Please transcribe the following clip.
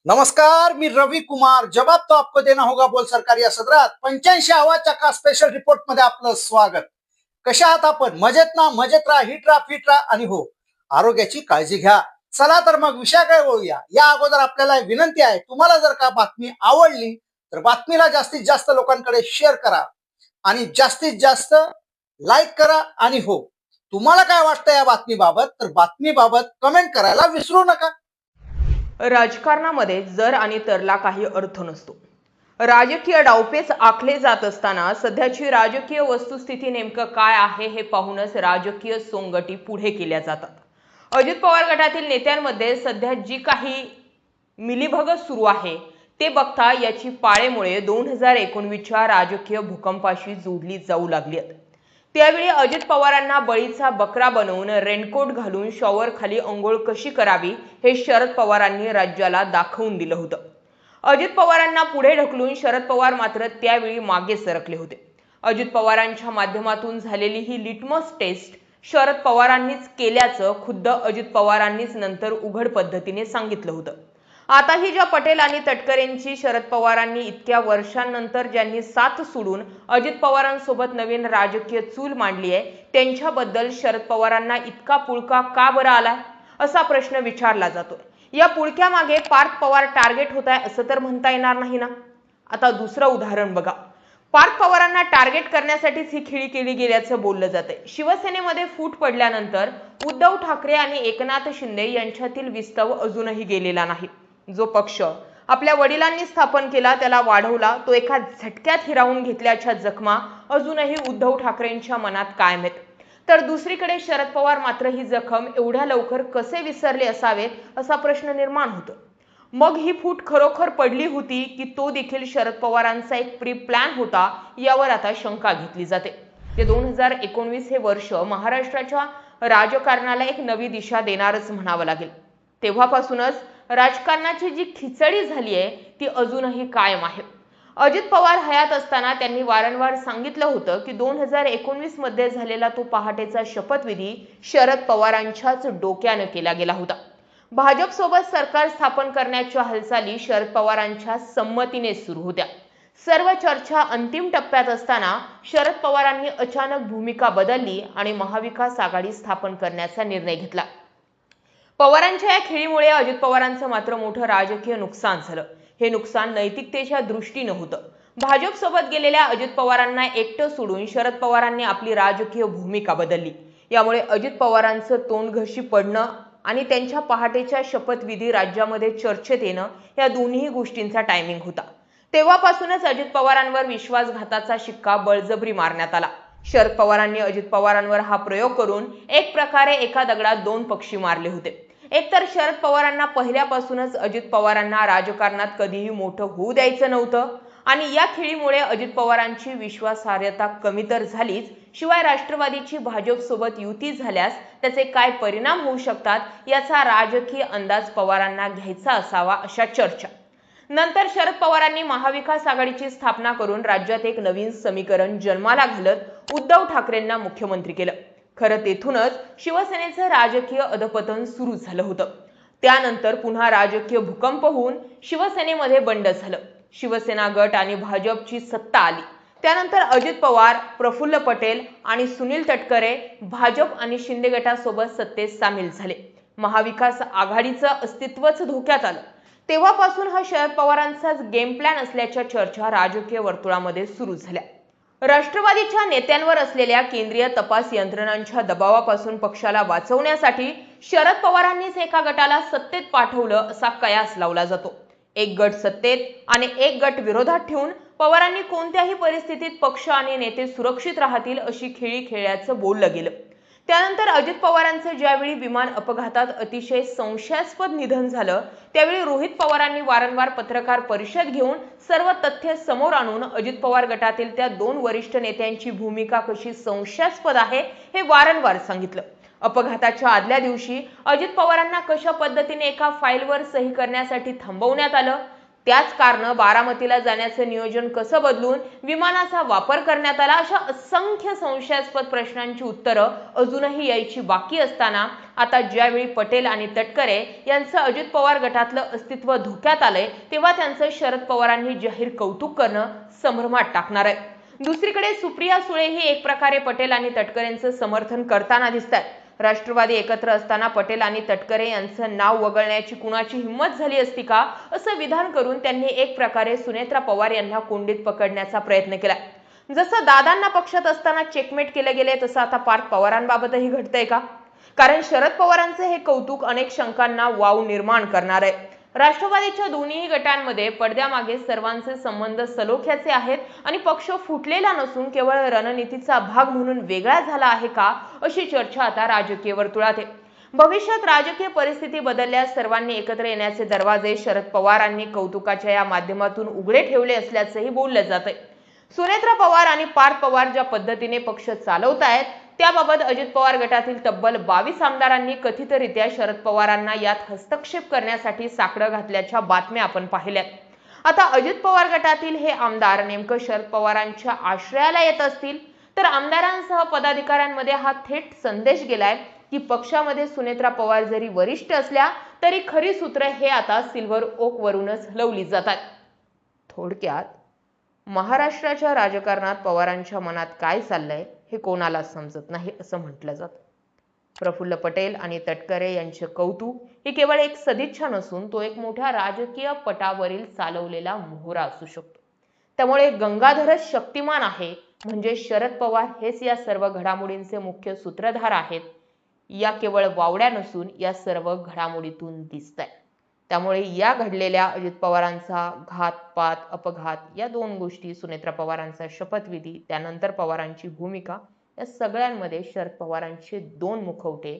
नमस्कार, मी रवि कुमार. जवाब तो आपको देना होगा बोल सरकार या सदरात 85 का स्पेशल रिपोर्ट मध्ये आपलं स्वागत. कशा आहात आपण? मजेत ना? मजेत राहा, हिट राहा, फिट राहा आणि हो, आरोग्याची काळजी घ्या. चला तर मग विषयाकडे वळूया. या अगोदर आपल्याला विनंती आहे, तुम्हाला जर का बातमी आवडली तर बातमीला जास्तीत जास्त लोकांकडे शेअर करा आणि जास्तीत जास्त लाईक करा. आणि हो, तुम्हाला काय वाटतं या बातमीबाबत तर बातमीबाबत कमेंट करायला विसरू नका. राजकारणामध्ये जर आणि तरला काही अर्थ नसतो. राजकीय डावपेच आखले जात असताना सध्याची राजकीय वस्तुस्थिती नेमकं काय आहे हे पाहूनच राजकीय सोंगटी पुढे केल्या जातात. अजित पवार गटातील नेत्यांमध्ये सध्या जी काही मिलीभगत सुरू आहे ते बघता याची पाळेमुळे 2019च्या राजकीय भूकंपाशी जोडली जाऊ लागली आहेत. त्यावेळी अजित पवारांना बळीचा बकरा बनवून रेनकोट घालून शॉवर खाली अंघोळ कशी करावी हे शरद पवारांनी राज्याला दाखवून दिलं होतं. अजित पवारांना पुढे ढकलून शरद पवार मात्र त्यावेळी मागे सरकले होते. अजित पवारांच्या माध्यमातून झालेली ही लिटमस टेस्ट शरद पवारांनीच केल्याचं खुद्द अजित पवारांनीच नंतर उघड पद्धतीने सांगितलं होतं. आताही ज्या पटेल आणि तटकरेंची शरद पवारांनी इतक्या वर्षांनंतर ज्यांनी साथ सोडून अजित पवारांसोबत नवीन राजकीय चूल मांडली आहे त्यांच्याबद्दल शरद पवारांना इतका पुळका का बरं आलाय असा प्रश्न विचारला जातोय. या पुळक्या मागे पार्थ पवार टार्गेट होत आहे असं तर म्हणता येणार नाही ना. आता दुसरं उदाहरण बघा. पार्थ पवारांना टार्गेट करण्यासाठीच ही खिळी केली गेल्याचं बोललं जातंय. शिवसेनेमध्ये फूट पडल्यानंतर उद्धव ठाकरे आणि एकनाथ शिंदे यांच्यातील विस्तव अजूनही गेलेला नाही. जो पक्ष आपल्या वडिलांनी स्थापन केला त्याला वाढवला तो एका झटक्यात हिरावून घेतल्याच्या जखमा अजूनही उद्धव ठाकरेंच्या मनात कायम आहेत. तर दुसरीकडे शरद पवार मात्र ही जखम एवढ्या लवकर कसे विसरले असावेत असा प्रश्न निर्माण होतो. मग ही फूट खरोखर पडली होती की तो देखील शरद पवारांचा एक प्री प्लॅन होता यावर आता शंका घेतली जाते. ते 2019 हे वर्ष महाराष्ट्राच्या राजकारणाला एक नवी दिशा देणारच म्हणावं लागेल. तेव्हापासूनच राजकारणाची जी खिचडी झाली आहे ती अजूनही कायम आहे. अजित पवार हयात असताना त्यांनी वारंवार सांगितलं होतं की 2019 मध्ये झालेला तो पहाटेचा शपथविधी शरद पवारांच्याच डोक्यानं केला गेला होता. भाजप सोबत सरकार स्थापन करण्याच्या हालचाली शरद पवारांच्या संमतीने सुरू होत्या. सर्व चर्चा अंतिम टप्प्यात असताना शरद पवारांनी अचानक भूमिका बदलली आणि महाविकास आघाडी स्थापन करण्याचा निर्णय घेतला. पवारांच्या या खेळीमुळे अजित पवारांचं मात्र मोठं राजकीय नुकसान झालं. हे नुकसान नैतिकतेच्या दृष्टीनं होतं. भाजप सोबत गेलेल्या अजित पवारांना एकटं सोडून शरद पवारांनी आपली राजकीय भूमिका बदलली. यामुळे अजित पवारांचं तोंड घशी पडणं आणि त्यांच्या पहाटेच्या शपथविधी राज्यामध्ये चर्चेत येणं या दोन्ही गोष्टींचा टायमिंग होता. तेव्हापासूनच अजित पवारांवर विश्वासघाताचा शिक्का बळजबरी मारण्यात आला. शरद पवारांनी अजित पवारांवर हा प्रयोग करून एक प्रकारे एका दगडात दोन पक्षी मारले होते. एकतर शरद पवारांना पहिल्यापासूनच अजित पवारांना राजकारणात कधीही मोठं होऊ द्यायचं नव्हतं आणि या खेळीमुळे अजित पवारांची विश्वासार्हता कमी तर झालीच, शिवाय राष्ट्रवादीची भाजप सोबत युती झाल्यास त्याचे काय परिणाम होऊ शकतात याचा राजकीय अंदाज पवारांना घ्यायचा असावा अशा चर्चा. नंतर शरद पवारांनी महाविकास आघाडीची स्थापना करून राज्यात एक नवीन समीकरण जन्माला घालत उद्धव ठाकरेंना मुख्यमंत्री केलं. खरं तेथूनच शिवसेनेचं राजकीय अधपतन सुरू झालं होतं. त्यानंतर पुन्हा राजकीय भूकंप होऊन शिवसेनेमध्ये बंड झालं. शिवसेना गट आणि भाजपची सत्ता आली. त्यानंतर अजित पवार, प्रफुल्ल पटेल आणि सुनील तटकरे भाजप आणि शिंदे गटासोबत सत्तेत सामील झाले. महाविकास आघाडीचं अस्तित्वच धोक्यात आलं. तेव्हापासून हा शरद पवारांचाच गेम प्लॅन असल्याच्या चर्चा राजकीय वर्तुळामध्ये सुरू झाल्या. राष्ट्रवादीच्या नेत्यांवर असलेल्या केंद्रीय तपास यंत्रणांच्या दबावापासून पक्षाला वाचवण्यासाठी शरद पवारांनीच एका गटाला सत्तेत पाठवलं असा कयास लावला जातो. एक गट सत्तेत आणि एक गट विरोधात ठेवून पवारांनी कोणत्याही परिस्थितीत पक्ष आणि नेते सुरक्षित राहतील अशी खेळी खेळल्याचं बोललं गेलं. त्यानंतर अजित पवारांचं ज्यावेळी विमान अपघातात अतिशय संशयास्पद निधन झालं त्यावेळी रोहित पवारांनी वारंवार पत्रकार परिषद घेऊन सर्व तथ्य समोर आणून अजित पवार गटातील त्या दोन वरिष्ठ नेत्यांची भूमिका कशी संशयास्पद आहे हे वारंवार सांगितलं. अपघाताच्या आदल्या दिवशी अजित पवारांना कशा पद्धतीने एका फाईलवर सही करण्यासाठी थांबवण्यात आलं त्याच कारण बारामतीला जाण्याचं नियोजन कसं बदलून विमानाचा वापर करण्यात आला, अशा असंख्य संशयास्पद प्रश्नांची उत्तरं अजूनही यायची बाकी असताना आता ज्यावेळी पटेल आणि तटकरे यांचं अजित पवार गटातलं अस्तित्व धोक्यात आलंय, तेव्हा त्यांचं शरद पवारांनी जाहीर कौतुक करणं संभ्रमात टाकणार आहे. दुसरीकडे सुप्रिया सुळेही एक प्रकारे पटेल आणि तटकरेंचं समर्थन करताना दिसतात. राष्ट्रवादी एकत्र असताना पटेल आणि तटकरे यांचं नाव वगळण्याची कुणाची हिंमत झाली असती का, असं विधान करून त्यांनी एक प्रकारे सुनेत्रा पवार यांना कोंडीत पकडण्याचा प्रयत्न केला. जसं दादांना पक्षात असताना चेकमेट केलं गेले, तसं आता पार्थ पवारांबाबतही घडतंय का? कारण शरद पवारांचे हे कौतुक अनेक शंकांना वाव निर्माण करणार आहे. राष्ट्रवादीच्या दोन्ही गटांमध्ये पडद्यामागे सर्वांचे संबंध सलोख्याचे आहेत आणि पक्ष फुटलेला नसून केवळ रणनीतीचा भाग म्हणून वेगळा झाला आहे का, अशी चर्चा आता राजकीय वर्तुळात आहे. भविष्यात राजकीय परिस्थिती बदलल्यास सर्वांनी एकत्र येण्याचे दरवाजे शरद पवारांनी कौतुकाच्या या माध्यमातून उघडे ठेवले असल्याचंही बोललं जातंय. सुनेत्रा पवार आणि पार्थ पवार ज्या पद्धतीने पक्ष चालवतायत, त्याबाबत अजित पवार गटातील तब्बल 22 आमदारांनी कथितरित्या शरद पवारांना यात हस्तक्षेप करण्यासाठी साकडं घातल्याच्या बातम्या आपण पाहिल्यात. आता अजित पवार गटातील हे आमदार नेमकं शरद पवारांच्या आश्रयाला येत असतील, तर आमदारांसह पदाधिकाऱ्यांमध्ये हा थेट संदेश गेलाय की पक्षामध्ये सुनेत्रा पवार जरी वरिष्ठ असल्या तरी खरी सूत्र हे आता सिल्व्हर ओक वरूनच हलवली जातात. थोडक्यात महाराष्ट्राच्या राजकारणात पवारांच्या मनात काय चाललंय हे कोणाला समजत नाही, असं म्हटलं जातं. प्रफुल्ल पटेल आणि तटकरे यांचे कौतुक हे केवळ एक सदिच्छा नसून तो एक मोठ्या राजकीय पटावरील चालवलेला मोहरा असू शकतो. त्यामुळे गंगाधरच शक्तिमान आहे म्हणजे शरद पवार हेच या सर्व घडामोडींचे मुख्य सूत्रधार आहेत, या केवळ वावड्या नसून या सर्व घडामोडीतून दिसतंय. त्यामुळे या घडलेल्या अजित पवारांचा घातपात, अपघात या दोन गोष्टी, सुनेत्रा पवारांचा शपथविधी, त्यानंतर पवारांची भूमिका, या सगळ्यांमध्ये शरद पवारांचे दोन मुखवटे